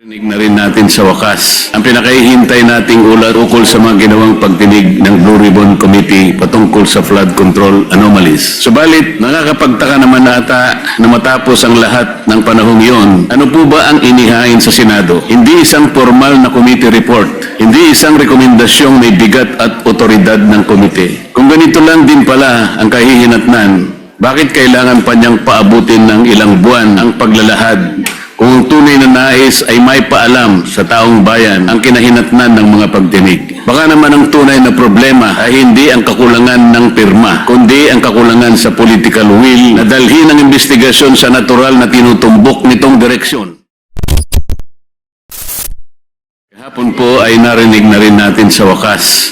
Rinig na rin natin sa wakas ang pinakahihintay nating ulat ukol sa mga ginawang pagtinig ng Blue Ribbon Committee patungkol sa flood control anomalies. Subalit, nakakapagtaka naman ata na matapos ang lahat ng panahong iyon, ano po ba ang inihain sa Senado? Hindi isang formal na committee report, hindi isang rekomendasyong may bigat at otoridad ng komite. Kung ganito lang din pala ang kahihinatnan, bakit kailangan pa niyang paabutin ng ilang buwan ang paglalahad kung ang tunay na nais ay may paalam sa taong bayan ang kinahinatnan ng mga pagdinig? Baka naman ang tunay na problema ay hindi ang kakulangan ng pirma, kundi ang kakulangan sa political will na dalhin ang investigasyon sa natural na tinutumbok nitong direksyon. Kahapon po ay narinig na rin natin sa wakas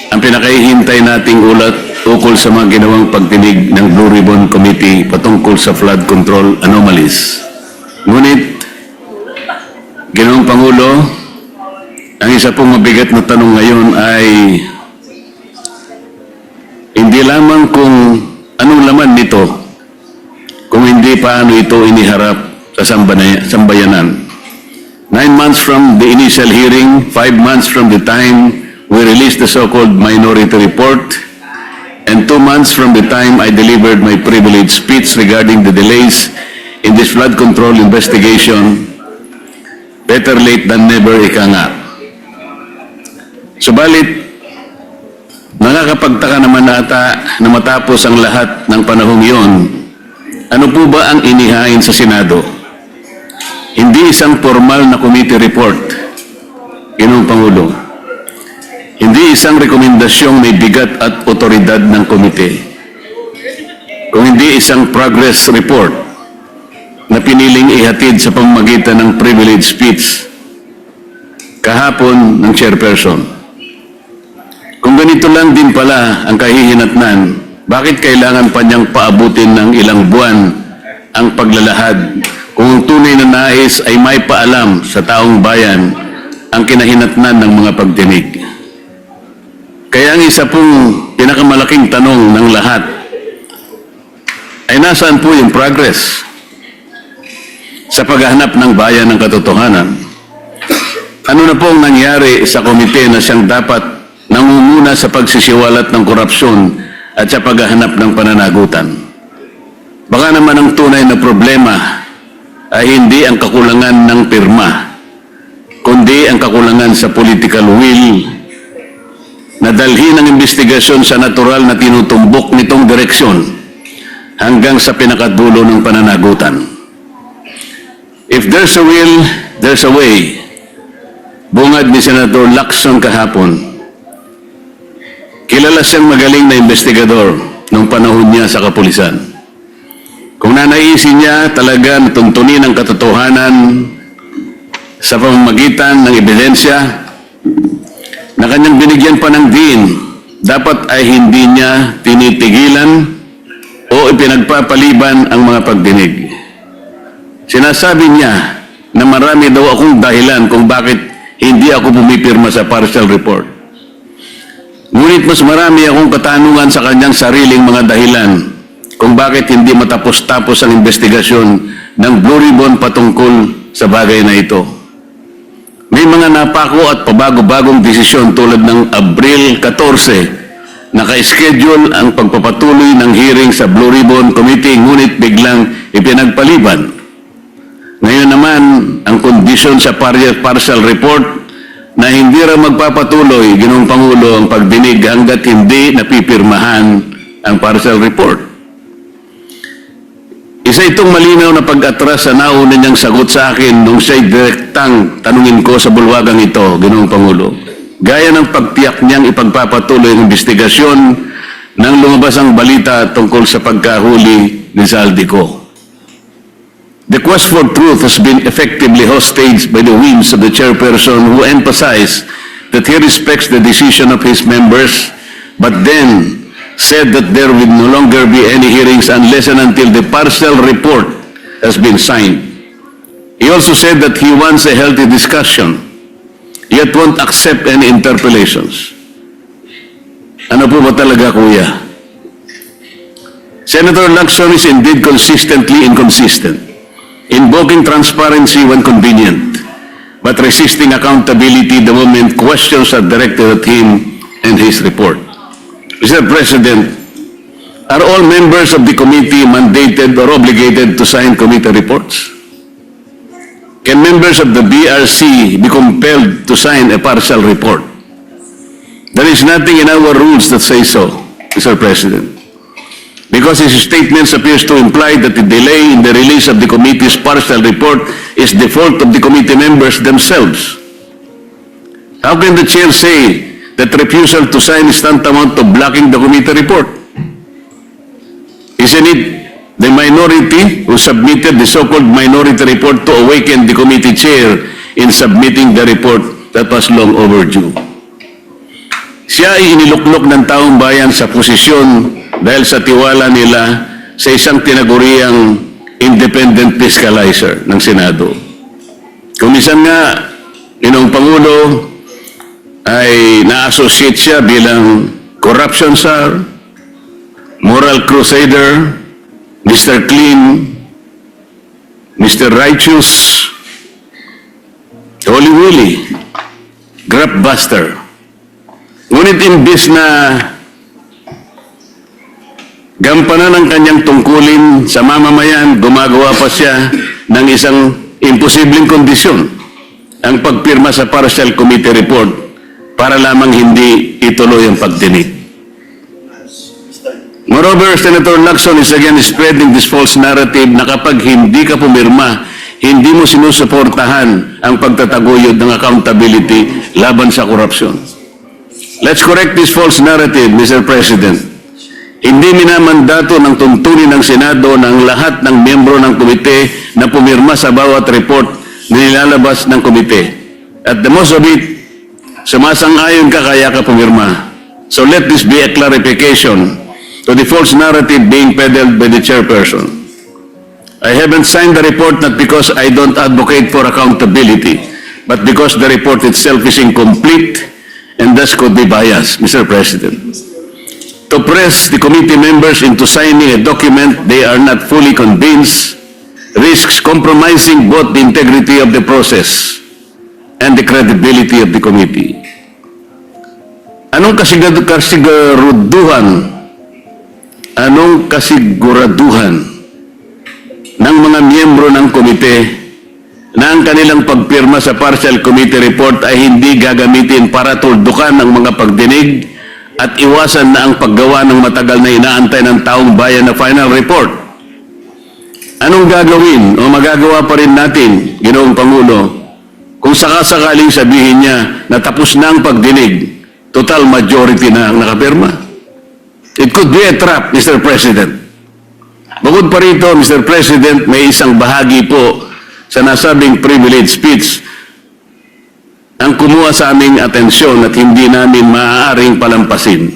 ang pinakahihintay nating ulat ukol sa mga ginawang pagtinig ng Blue Ribbon Committee patungkol sa flood control anomalies. Ngunit, Ginoong Pangulo, ang isa pong mabigat na tanong ngayon ay hindi lamang kung anong laman nito, kung hindi paano ito iniharap sa sambayanan. 9 months from the initial hearing, 5 months from the time we released the so-called minority report, and 2 months from the time I delivered my privileged speech regarding the delays in this flood control investigation, better late than never, ika nga. Subalit, nakakapagtaka naman ata na matapos ang lahat ng panahong iyon, ano po ba ang inihain sa Senado? Hindi isang formal na committee report, Ginoong Pangulo. Hindi isang rekomendasyong may bigat at otoridad ng komite. Kung hindi isang progress report na piniling ihatid sa pamamagitan ng privilege speech kahapon ng chairperson. Kung ganito lang din pala ang kahihinatnan, bakit kailangan pa niyang paabutin ng ilang buwan ang paglalahad kung ang tunay na nais ay may paalam sa taong bayan ang kinahinatnan ng mga pagdinig? Kaya ang isa pong pinakamalaking tanong ng lahat ay nasaan po yung progress sa paghahanap ng bayan ng katotohanan? Ano na po ang nangyari sa komite na siyang dapat nangunguna sa pagsisiwalat ng korupsyon at sa paghahanap ng pananagutan? Baka naman ang tunay na problema ay hindi ang kakulangan ng pirma, kundi ang kakulangan sa political will na dalhin ang investigasyon sa natural na tinutumbok nitong direksyon hanggang sa pinakadulo ng pananagutan. If there's a will, there's a way. Bungad ni Senator Lacson kahapon. Kilala siyang magaling na investigador nung panahon niya sa kapulisan. Kung nanaisin niya talaga na tuntunin ang katotohanan sa pamamagitan ng ebidensya na kanyang binigyan pa ng diin, dapat ay hindi niya tinitigilan o ipinagpapaliban ang mga pagdinig. Sinasabi niya na marami daw akong dahilan kung bakit hindi ako pumipirma sa partial report. Ngunit mas marami akong katanungan sa kanyang sariling mga dahilan kung bakit hindi matapos-tapos ang investigasyon ng Blue Ribbon patungkol sa bagay na ito. May mga napako at pabago-bagong desisyon tulad ng Abril 14, naka-schedule ang pagpapatuloy ng hearing sa Blue Ribbon Committee, ngunit biglang ipinagpaliban. Ngayon naman, ang kondisyon sa partial report na hindi raw magpapatuloy, Ginoong Pangulo, ang pagdinig hanggat hindi napipirmahan ang partial report. Isa itong malinaw na pag-atras sa nauna niyang sagot sa akin nung siya'y direktang tanungin ko sa bulwagang ito, Ginoong Pangulo. Gaya ng pagtiyak niyang ipagpapatuloy ang investigasyon nang lumabas ang balita tungkol sa pagkahuli ni Zaldico. The quest for truth has been effectively hostaged by the whims of the chairperson who emphasized that he respects the decision of his members, but then said that there will no longer be any hearings unless and until the partial report has been signed. He also said that he wants a healthy discussion, yet won't accept any interpellations. Ano po ba talaga, kuya? Senator Lacson is indeed consistently inconsistent. invoking transparency when convenient, but resisting accountability the moment questions are directed at him and his report. Mr. President, are all members of the committee mandated or obligated to sign committee reports? Can members of the BRC be compelled to sign a partial report? There is nothing in our rules that say so, Mr. President. Because his statements appears to imply that the delay in the release of the committee's partial report is the fault of the committee members themselves. How can the chair say that refusal to sign is tantamount to blocking the committee report? Isn't it the minority who submitted the so-called minority report to awaken the committee chair in submitting the report that was long overdue? Siya ay iniluklok ng taong bayan sa posisyon dahil sa tiwala nila sa isang tinaguriang independent fiscalizer ng Senado. Kung minsan nga, Ginoong Pangulo ay na-associate siya bilang corruption czar, moral crusader, Mr. Clean, Mr. Righteous, Holy Willy, Grabbuster. Ngunit imbis na gampanan ang kanyang tungkulin sa mamamayan, gumagawa pa siya ng isang imposibleng kondisyon, ang pagpirma sa partial committee report para lamang hindi ituloy ang pagdinig. Moreover, Senator Lacson is again spreading this false narrative na kapag hindi ka pumirma, hindi mo sinusuportahan ang pagtataguyod ng accountability laban sa korupsyon. Let's correct this false narrative, Mr. President. Hindi minamandato ng tuntunin ng Senado ng lahat ng miyembro ng komite na pumirma sa bawat report na nilalabas ng komite. At the most of it, sumasang-ayon ka kaya ka pumirma. So let this be a clarification to the false narrative being peddled by the chairperson. I haven't signed the report not because I don't advocate for accountability, but because the report itself is incomplete and thus could be biased, Mr. President. To press the committee members into signing a document they are not fully convinced risks compromising both the integrity of the process and the credibility of the committee. Anong kasiguraduhan ng mga miyembro ng komite na ang kanilang pagpirma sa partial committee report ay hindi gagamitin para tuldukan ang mga pagdinig at iwasan na ang paggawa ng matagal na inaantay ng taong bayan na final report? Anong gagawin o magagawa pa rin natin, Ginoong Pangulo, kung sakasakaling sabihin niya na tapos na ang pagdinig, total majority na ang nakapirma? It could be a trap, Mr. President. Bukod pa rito, Mr. President, may isang bahagi po sa nasabing privilege speech ang kumuha sa aming atensyon at hindi namin maaaring palampasin.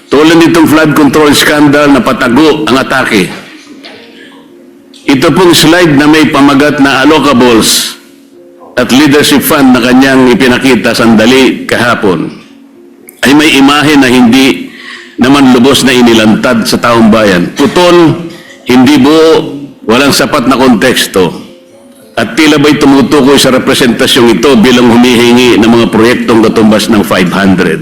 Tulad nitong flood control scandal na patago ang atake. Ito pong slide na may pamagat na allocables at leadership fund na kanyang ipinakita sandali kahapon ay may imahe na hindi naman lubos na inilantad sa taong bayan. Putol, hindi buo, walang sapat na konteksto. At tila ba'y tumutukoy sa representasyong ito bilang humihingi ng mga proyektong katumbas ng 500.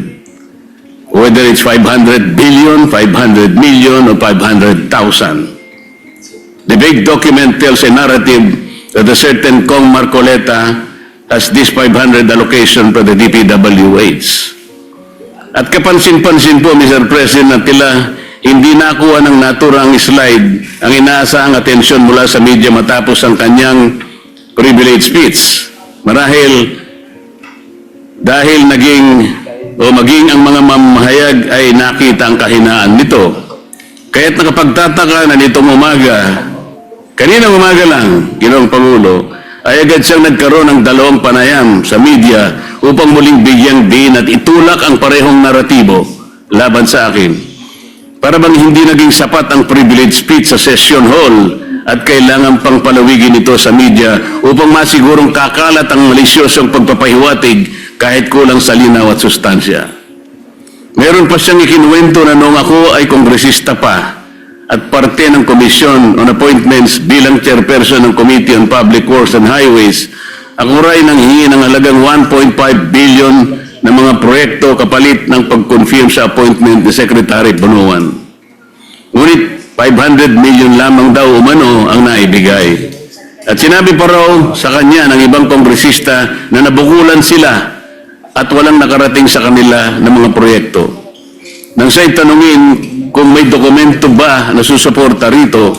Whether it's 500 billion, 500 million, or 500,000. The big document tells a narrative that a certain Kong Marcoleta has this 500 allocation for the DPWH. At kapansin-pansin po, Mr. President, na tila hindi nakuha ng naturang slide ang inaasahang atensyon mula sa media matapos ang kanyang privilege speech. Marahil dahil maging ang mga mamahayag ay nakita ang kahinaan nito. Kaya't nakapagtataka na nitong umaga, kaninang umaga lang, Ginoong Pangulo, ay agad siyang nagkaroon ng dalawang panayam sa media upang muling bigyang din at itulak ang parehong naratibo laban sa akin. Para bang hindi naging sapat ang privilege speech sa session hall at kailangan pang palawigin ito sa media upang masigurong kakalat ang malisyosong pagpapahiwatig kahit kulang sa linaw at sustansya. Meron pa siyang ikinuwento na noong ako ay kongresista pa at parte ng Commission on Appointments bilang chairperson ng Committee on Public Works and Highways, ako rin nang hingi ng halagang 1.5 billion na mga proyekto kapalit ng pag-confirm sa appointment ni Secretary Bunuan. Ngunit 500 million lamang daw umano ang naibigay. At sinabi pa raw sa kanya ng ibang kongresista na nabukulan sila at walang nakarating sa kanila ng mga proyekto. Nang siya'y tanungin kung may dokumento ba na susuporta rito,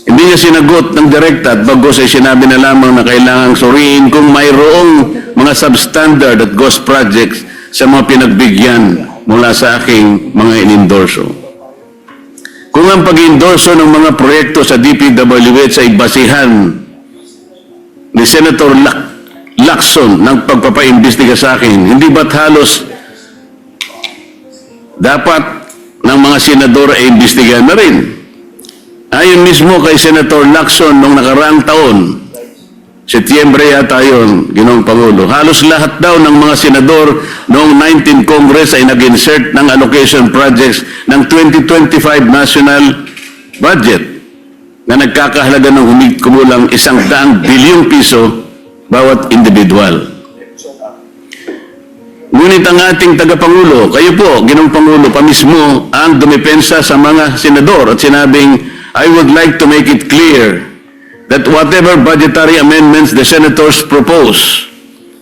hindi niya sinagot ng direkta at bagos ay sinabi na lamang na kailangang suriin kung mayroong mga substandard at ghost projects sa mga pinagbigyan mula sa aking mga inendorso. Kung ang pag-endorso ng mga proyekto sa DPWH ay basihan ni Senator Lacson ng pagpapaimbestiga sa akin, hindi ba't halos dapat ng mga senador ay imbestigahan na rin? Ayon mismo kay Senator Lacson noong nakaraang taon, Setyembre yata yun, Ginoong Pangulo, halos lahat daw ng mga senador noong 19 Congress ay nag-insert ng allocation projects ng 2025 national budget na nagkakahalaga ng kumulang 100 bilyong piso bawat individual. Ngunit ang ating tagapangulo, kayo po, Ginoong Pangulo, pamismo ang dumepensa sa mga senador at sinabing, I would like to make it clear that whatever budgetary amendments the senators propose,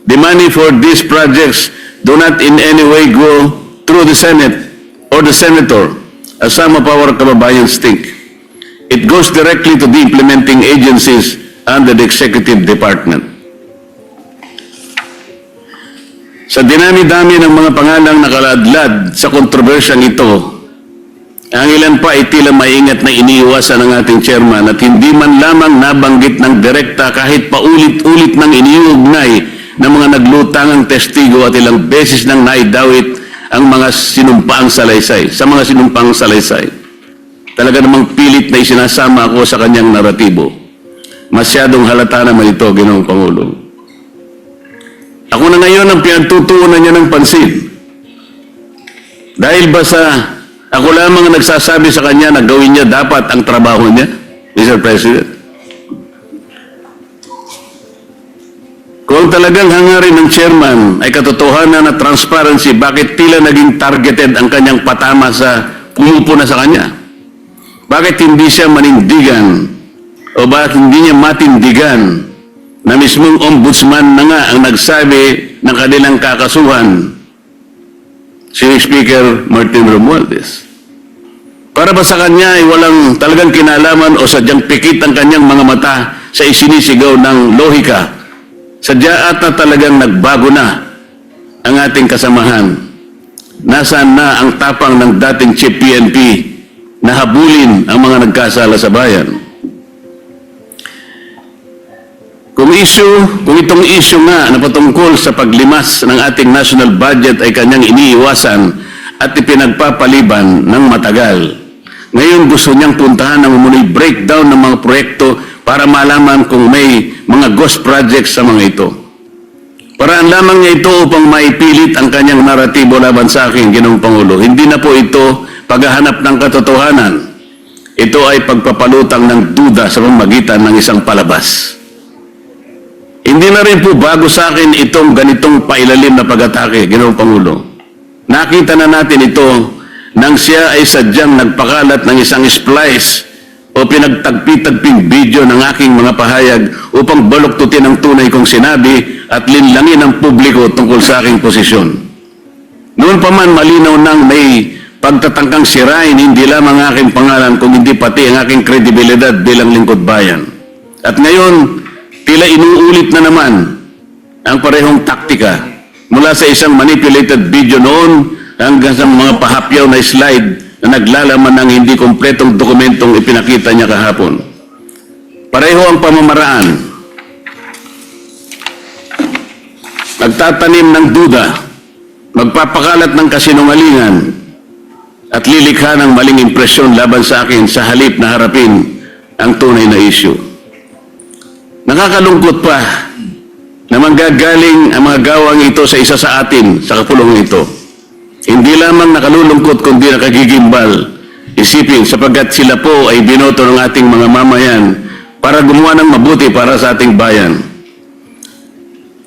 the money for these projects do not in any way go through the Senate or the senator, as some of our kababayans think. It goes directly to the implementing agencies under the executive department. Sa dinami-dami ng mga pangalang nakaladlad sa kontrobersyang ito, ang ilan pa ay tila maingat na iniiwasan ng ating chairman at hindi man lamang nabanggit ng direkta kahit paulit-ulit ng iniuugnay ng mga naglutangang testigo at ilang beses nang naidawit ang mga sinumpaang salaysay, sa mga sinumpaang salaysay. Talaga namang pilit na isinasama ako sa kanyang naratibo. Masyadong halata naman ito, Ginoong Pangulo. Ako na ngayon ang pinagtutuunan niya ng pansin. Dahil ba sa ako lamang ang nagsasabi sa kanya na gawin niya dapat ang trabaho niya, Mr. President? Kung talagang hangarin ng chairman ay katotohanan at transparency, bakit tila naging targeted ang kanyang patama sa pumupuna sa kanya? Bakit hindi siya manindigan o bakit hindi niya matindigan na mismong ombudsman na nga ang nagsabi ng kanilang kakasuhan, si Speaker Martin Romualdez? Para ba sa kanya ay walang talagang kinalaman o sadyang pikit ang kanyang mga mata sa isinisigaw ng lohika? Sadya ata talagang nagbago na ang ating kasamahan. Nasaan na ang tapang ng dating Chief PNP na habulin ang mga nagkasala sa bayan? Kung itong issue nga na patungkol sa paglimas ng ating national budget ay kanyang iniiwasan at ipinagpapaliban ng matagal, ngayon gusto niyang puntahan ng umunoy breakdown ng mga proyekto para malaman kung may mga ghost projects sa mga ito. Paraan lamang niya ito upang maipilit ang kanyang naratibo laban sa akin, Ginoong Pangulo. Hindi na po ito paghahanap ng katotohanan. Ito ay pagpapalutang ng duda sa pamamagitan ng isang palabas. Hindi na rin po bago sa akin itong ganitong pailalim na pag-atake, Ginoong Pangulo. Nakita na natin ito nang siya ay sadyang nagpakalat ng isang splice o pinagtagpi-tagping video ng aking mga pahayag upang baluktutin ang tunay kong sinabi at linlangin ang publiko tungkol sa aking posisyon. Noon pa man malinaw nang may pagtatangkang sirain hindi lamang ang aking pangalan kung hindi pati ang aking kredibilidad bilang lingkod bayan. At ngayon, tila inuulit na naman ang parehong taktika mula sa isang manipulated video noon hanggang sa mga pahapyaw na slide na naglalaman ng hindi kompletong dokumentong ipinakita niya kahapon. Pareho ang pamamaraan. Nagtatanim ng duda, magpapakalat ng kasinungalingan, at lilikha ng maling impresyon laban sa akin sa halip na harapin ang tunay na issue. Nakakalungkot pa na manggagaling ang mga gawang ito sa isa sa atin sa kapulong ito. Hindi lamang nakalulungkot kundi nakagigimbal. isipin sapagkat sila po ay binoto ng ating mga mamayan para gumawa ng mabuti para sa ating bayan.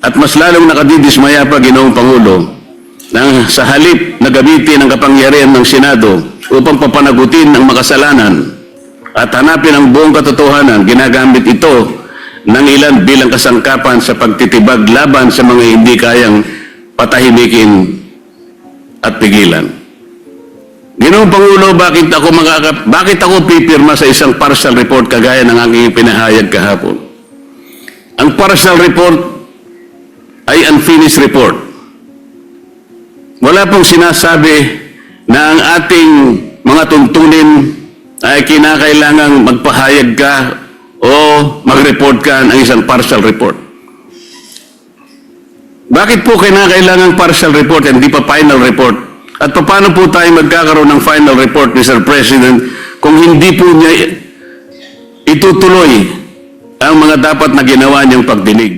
At mas lalong nakadidismaya pa, Ginoong Pangulo, na sa halip na gamitin ang kapangyarihan ng Senado upang papanagutin ang makasalanan at hanapin ang buong katotohanan, ginagamit ito ng ilan bilang kasangkapan sa pagtitibag laban sa mga hindi kayang patahimikin at pigilan. Ginoong Pangulo, bakit ako pipirma sa isang partial report kagaya ng aking pinahayag kahapon? Ang partial report ay unfinished report. Wala pong sinasabi na ang ating mga tuntunin ay kinakailangang magpahayag ka o mag-report ka ng isang partial report. Bakit po kinakailangang partial report at hindi pa final report? At paano po tayo magkakaroon ng final report, Mr. President, kung hindi po niya itutuloy ang mga dapat na ginawa niyang pagdinig?